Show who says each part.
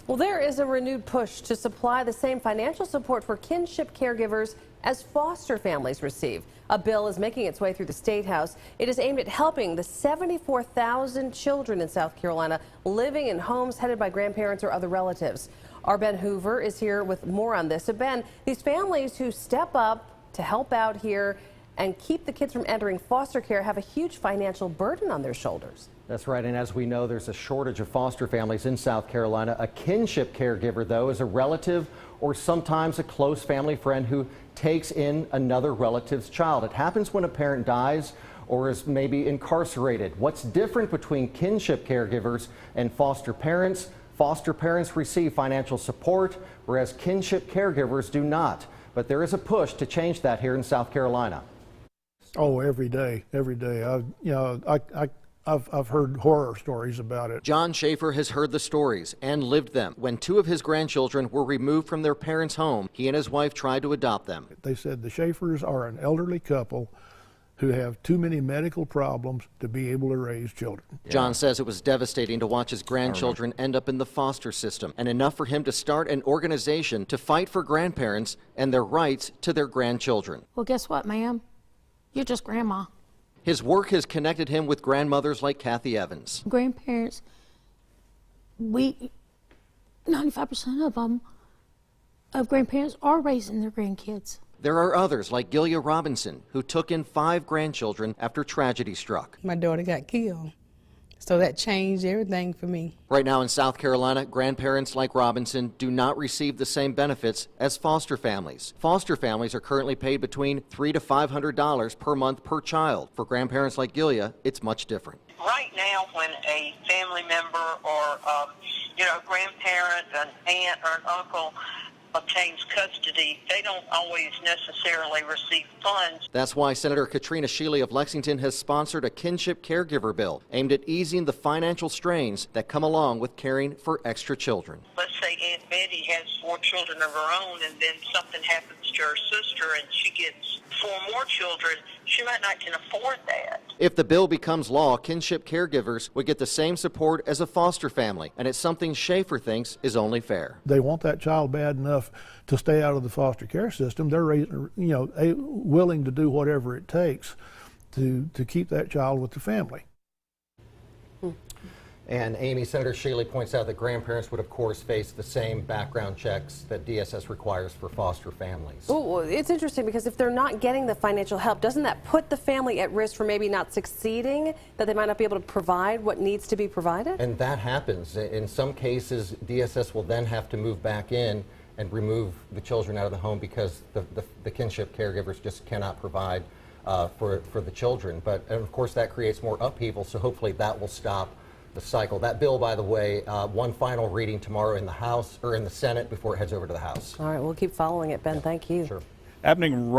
Speaker 1: Well, there is a renewed push to supply the same financial support for kinship caregivers as foster families receive. A bill is making its way through the State House. It is aimed at helping the 74,000 children in South Carolina living in homes headed by grandparents or other relatives. Our Ben Hoover is here with more on this. So Ben, these families who step up to help out here and keep the kids from entering foster care have a huge financial burden on their shoulders.
Speaker 2: That's right, and as we know, there's a shortage of foster families in South Carolina. A kinship caregiver, though, is a relative or sometimes a close family friend who takes in another relative's child. It happens when a parent dies or is maybe incarcerated. What's different between kinship caregivers and foster parents? Foster parents receive financial support, whereas kinship caregivers do not. But there is a push to change that here in South Carolina.
Speaker 3: Oh, every day. I've heard horror stories about it.
Speaker 2: John Schaefer has heard the stories and lived them. When two of his grandchildren were removed from their parents' home, he and his wife tried to adopt them.
Speaker 3: They said the Schaefers are an elderly couple who have too many medical problems to be able to raise children.
Speaker 2: John says it was devastating to watch his grandchildren end up in the foster system, and enough for him to start an organization to fight for grandparents and their rights to their grandchildren.
Speaker 4: Well, guess what, ma'am? You're just grandma.
Speaker 2: His work has connected him with grandmothers like Kathy Evans.
Speaker 4: Grandparents, 95% of grandparents are raising their grandkids.
Speaker 2: There are others like Gilia Robinson, who took in 5 grandchildren after tragedy struck.
Speaker 5: My daughter got killed, so that changed everything for me.
Speaker 2: Right now in South Carolina, grandparents like Robinson do not receive the same benefits as foster families. Foster families are currently paid between $300 to $500 per month per child. For grandparents like Gilia, it's much different.
Speaker 6: Right now, when a family member or a grandparent, an aunt, or an uncle obtains custody, they don't always necessarily receive funds.
Speaker 2: That's why Senator Katrina Shealy of Lexington has sponsored a kinship caregiver bill aimed at easing the financial strains that come along with caring for extra children.
Speaker 6: Let's say Aunt Betty has 4 children of her own, and then something happens to her sister and she gets 4 more children. She might not can afford that.
Speaker 2: If the bill becomes law, kinship caregivers would get the same support as a foster family, and it's something Schaefer thinks is only fair.
Speaker 3: They want that child bad enough to stay out of the foster care system. They're willing to do whatever it takes to keep that child with the family.
Speaker 2: And Amy, Senator Shealy points out that grandparents would, of course, face the same background checks that DSS requires for foster families.
Speaker 1: Well, it's interesting because if they're not getting the financial help, doesn't that put the family at risk for maybe not succeeding, that they might not be able to provide what needs to be provided?
Speaker 2: And that happens. In some cases, DSS will then have to move back in and remove the children out of the home because the kinship caregivers just cannot provide for the children. But, and of course, that creates more upheaval, so hopefully that will stop the cycle. That bill, by the way, one final reading tomorrow in the House or in the Senate before it heads over to the House.
Speaker 1: All right, we'll keep following it, Ben. Thank you.
Speaker 2: Sure.
Speaker 7: Happening